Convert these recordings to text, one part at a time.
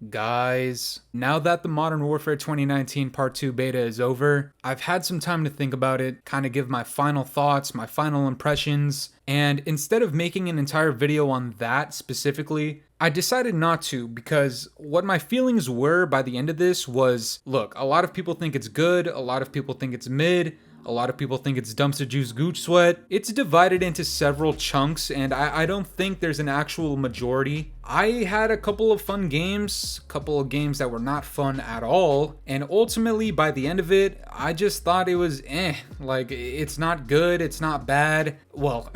Guys, now that the Modern Warfare 2019 Part 2 beta is over, I've had some time to think about it, kind of give my final thoughts, my final impressions, and instead of making an entire video on that specifically, I decided not to because what my feelings were by the end of this was, look, a lot of people think it's good, a lot of people think it's mid, a lot of people think it's dumpster juice gooch sweat. It's divided into several chunks, and I don't think there's an actual majority. I had a couple of fun games, a couple of games that were not fun at all, and ultimately by the end of it, I just thought it was like it's not good, it's not bad. Well,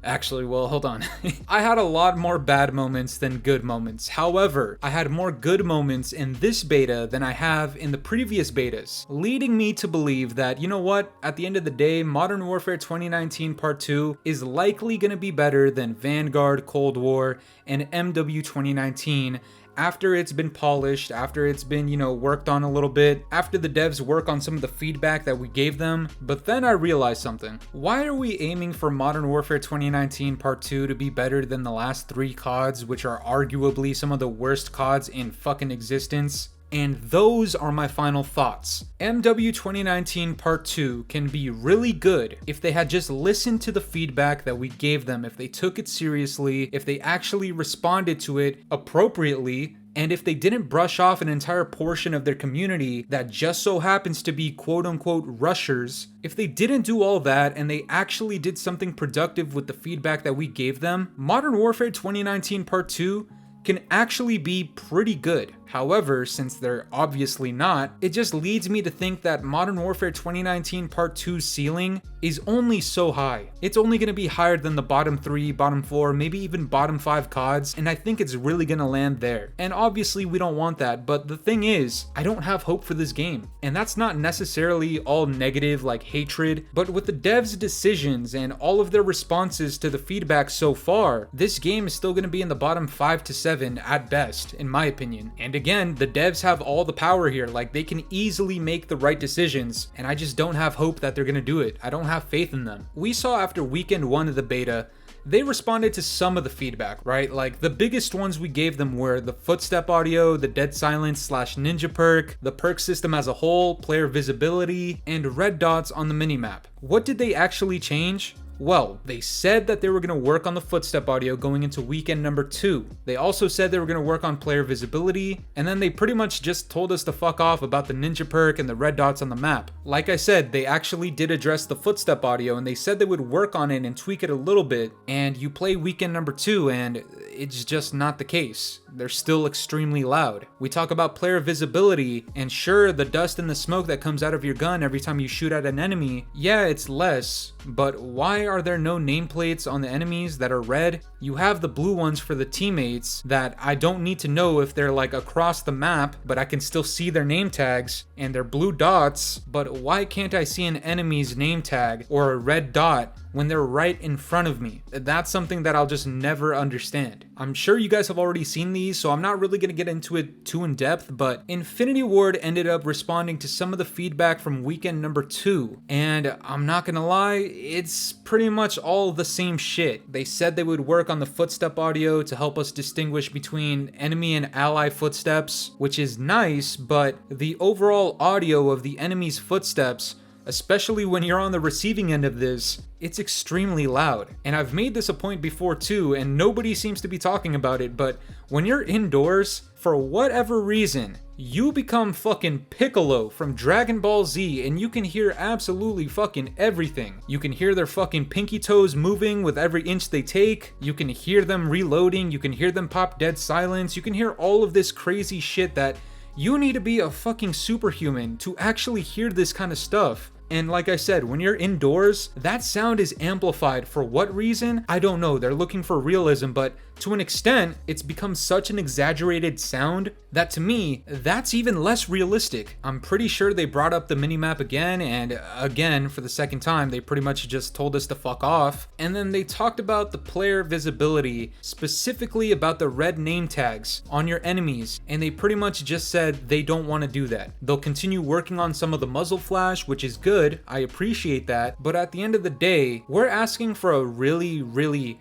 actually, hold on. I had a lot more bad moments than good moments. However, I had more good moments in this beta than I have in the previous betas, leading me to believe that, you know what, at the end of the day, Modern Warfare 2019 Part 2 is likely going to be better than Vanguard, Cold War, and MW 2019 after it's been polished, after it's been, worked on a little bit, after the devs work on some of the feedback that we gave them. But then I realized something. Why are we aiming for Modern Warfare 2019 Part 2 to be better than the last 3 CODs, which are arguably some of the worst CODs in fucking existence? And those are my final thoughts. MW 2019 Part 2 can be really good if they had just listened to the feedback that we gave them, if they took it seriously, if they actually responded to it appropriately, and if they didn't brush off an entire portion of their community that just so happens to be quote-unquote rushers. If they didn't do all that and they actually did something productive with the feedback that we gave them, Modern Warfare 2019 Part 2 can actually be pretty good. However, since they're obviously not, it just leads me to think that Modern Warfare 2019 Part 2's ceiling is only so high. It's only going to be higher than the bottom 3, bottom 4, maybe even bottom 5 CODs, and I think it's really going to land there. And obviously we don't want that, but the thing is, I don't have hope for this game. And that's not necessarily all negative like hatred, but with the devs' decisions and all of their responses to the feedback so far, this game is still going to be in the bottom 5 to 7 at best, in my opinion. And again, the devs have all the power here, like they can easily make the right decisions, and I just don't have hope that they're gonna do it. I don't have faith in them. We saw after weekend 1 of the beta, they responded to some of the feedback, right? Like the biggest ones we gave them were the footstep audio, the dead silence / ninja perk, the perk system as a whole, player visibility, and red dots on the minimap. What did they actually change? Well, they said that they were going to work on the footstep audio going into weekend number 2. They also said they were going to work on player visibility, and then they pretty much just told us to fuck off about the ninja perk and the red dots on the map. Like I said, they actually did address the footstep audio, and they said they would work on it and tweak it a little bit, and you play weekend number 2 and it's just not the case. They're still extremely loud. We talk about player visibility, and sure, the dust and the smoke that comes out of your gun every time you shoot at an enemy, yeah, it's less, but why are there no nameplates on the enemies that are red? You have the blue ones for the teammates that I don't need to know if they're like across the map, but I can still see their name tags and their blue dots, but why can't I see an enemy's name tag or a red dot when they're right in front of me? That's something that I'll just never understand. I'm sure you guys have already seen these, so I'm not really going to get into it too in depth, but Infinity Ward ended up responding to some of the feedback from weekend number 2, and I'm not gonna lie, it's pretty much all the same shit. They said they would work on the footstep audio to help us distinguish between enemy and ally footsteps, which is nice, but the overall audio of the enemy's footsteps, especially when you're on the receiving end of this, it's extremely loud. And I've made this a point before too, and nobody seems to be talking about it, but when you're indoors, for whatever reason, you become fucking Piccolo from Dragon Ball Z, and you can hear absolutely fucking everything. You can hear their fucking pinky toes moving with every inch they take. You can hear them reloading. You can hear them pop dead silence. You can hear all of this crazy shit that you need to be a fucking superhuman to actually hear this kind of stuff. And like I said, when you're indoors, that sound is amplified. For what reason? I don't know. They're looking for realism, but to an extent, it's become such an exaggerated sound that to me, that's even less realistic. I'm pretty sure they brought up the minimap again, and again, for the second time, they pretty much just told us to fuck off. And then they talked about the player visibility, specifically about the red name tags on your enemies, and they pretty much just said they don't want to do that. They'll continue working on some of the muzzle flash, which is good, I appreciate that, but at the end of the day, we're asking for a really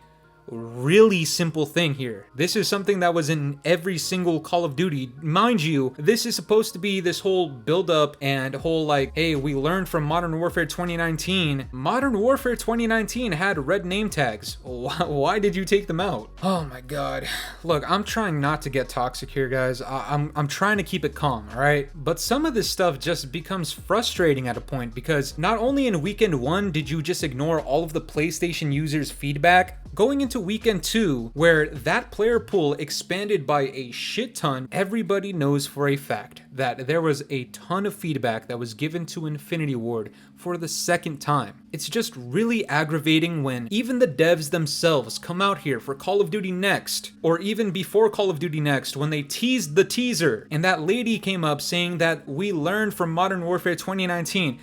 really simple thing here. This is something that was in every single Call of Duty. Mind you, this is supposed to be this whole build-up and whole like, hey, we learned from Modern Warfare 2019. Modern Warfare 2019 had red name tags. Why did you take them out? Oh my god. Look, I'm trying not to get toxic here, guys. I'm trying to keep it calm, all right? But some of this stuff just becomes frustrating at a point, because not only in weekend 1 did you just ignore all of the PlayStation users' feedback, going into weekend 2, where that player pool expanded by a shit ton, everybody knows for a fact that there was a ton of feedback that was given to Infinity Ward for the second time. It's just really aggravating when even the devs themselves come out here for Call of Duty Next, or even before Call of Duty Next, when they teased the teaser, and that lady came up saying that we learned from Modern Warfare 2019.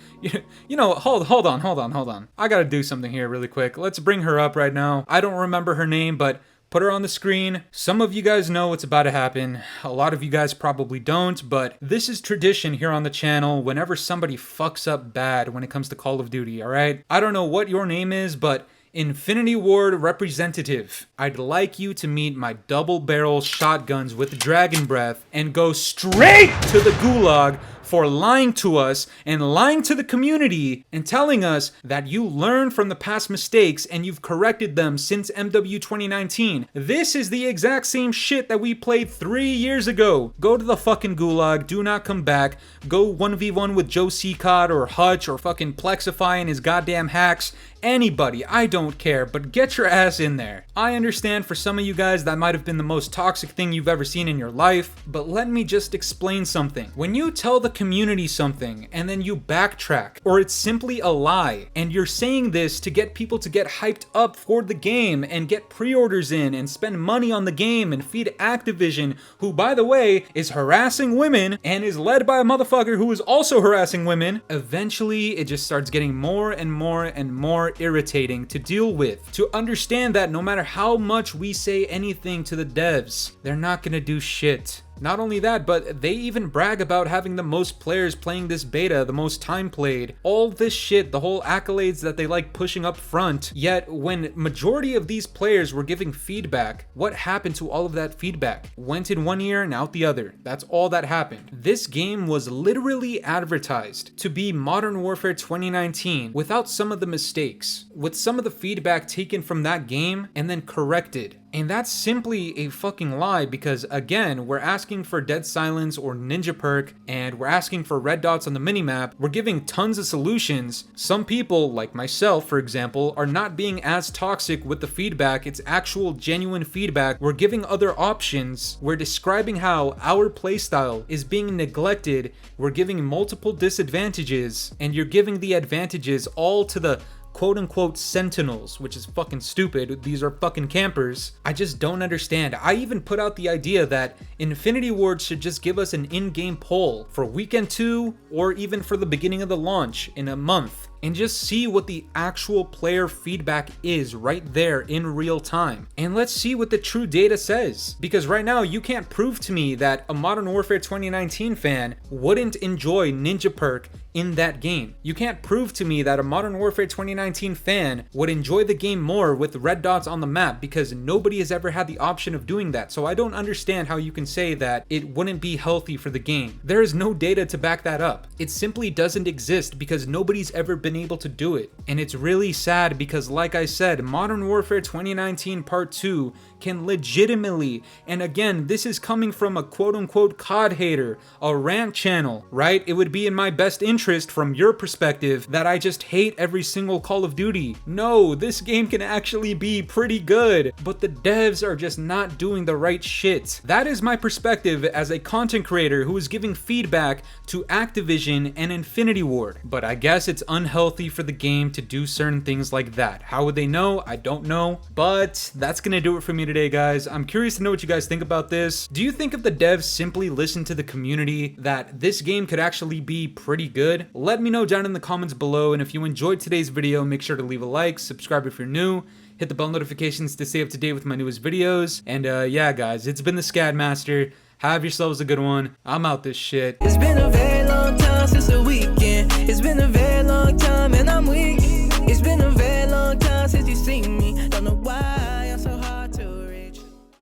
You know, hold on. I gotta do something here really quick. Let's bring her up right now. I don't remember her name, but put her on the screen. Some of you guys know what's about to happen. A lot of you guys probably don't, but this is tradition here on the channel whenever somebody fucks up bad when it comes to Call of Duty, alright? I don't know what your name is, but Infinity Ward representative, I'd like you to meet my double barrel shotguns with dragon breath and go straight to the gulag for lying to us and lying to the community and telling us that you learned from the past mistakes and you've corrected them since MW 2019. This is the exact same shit that we played 3 years ago. Go to the fucking gulag, do not come back, go 1v1 with Joe Seacott or Hutch or fucking Plexify and his goddamn hacks. Anybody, I don't care, but get your ass in there. I understand for some of you guys that might have been the most toxic thing you've ever seen in your life, but let me just explain something. When you tell the community something and then you backtrack, or it's simply a lie, and you're saying this to get people to get hyped up for the game and get pre-orders in and spend money on the game and feed Activision, who by the way is harassing women and is led by a motherfucker who is also harassing women, eventually it just starts getting more and more and more irritating to deal with. To understand that no matter how much we say anything to the devs, they're not gonna do shit. Not only that, but they even brag about having the most players playing this beta, the most time played, all this shit, the whole accolades that they like pushing up front. Yet when majority of these players were giving feedback, what happened to all of that feedback? Went in one ear and out the other. That's all that happened. This game was literally advertised to be Modern Warfare 2019 without some of the mistakes, with some of the feedback taken from that game and then corrected. And that's simply a fucking lie, because again, we're asking for Dead Silence or Ninja PERK, and we're asking for red dots on the minimap. We're giving tons of solutions. Some people, like myself for example, are not being as toxic with the feedback. It's actual genuine feedback. We're giving other options. We're describing how our playstyle is being neglected. We're giving multiple disadvantages, and you're giving the advantages all to the quote-unquote sentinels, which is fucking stupid. These are fucking campers. I just don't understand. I even put out the idea that Infinity Ward should just give us an in-game poll for weekend 2 or even for the beginning of the launch in a month, and just see what the actual player feedback is right there in real time. And let's see what the true data says. Because right now, you can't prove to me that a Modern Warfare 2019 fan wouldn't enjoy Ninja PERK in that game. You can't prove to me that a Modern Warfare 2019 fan would enjoy the game more with red dots on the map, because nobody has ever had the option of doing that. So I don't understand how you can say that it wouldn't be healthy for the game. There is no data to back that up. It simply doesn't exist because nobody's ever been able to do it. And it's really sad because, like I said, Modern Warfare 2019 Part 2 can legitimately, and again, this is coming from a quote-unquote COD hater, a rant channel, right? It would be in my best interest from your perspective that I just hate every single Call of Duty. No, this game can actually be pretty good, but the devs are just not doing the right shit. That is my perspective as a content creator who is giving feedback to Activision and Infinity Ward. But I guess it's unhealthy for the game to do certain things like that. How would they know? I don't know. But that's gonna do it for me today, guys. I'm curious to know what you guys think about this. Do you think if the devs simply listened to the community that this game could actually be pretty good? Let me know down in the comments below, and if you enjoyed today's video, make sure to leave a like, subscribe if you're new, hit the bell notifications to stay up to date with my newest videos, and yeah guys, it's been the Scadmaster. Have yourselves a good one. I'm out this shit. It's been a very long time since the weekend. It's been a very long time and I'm weak. It's been a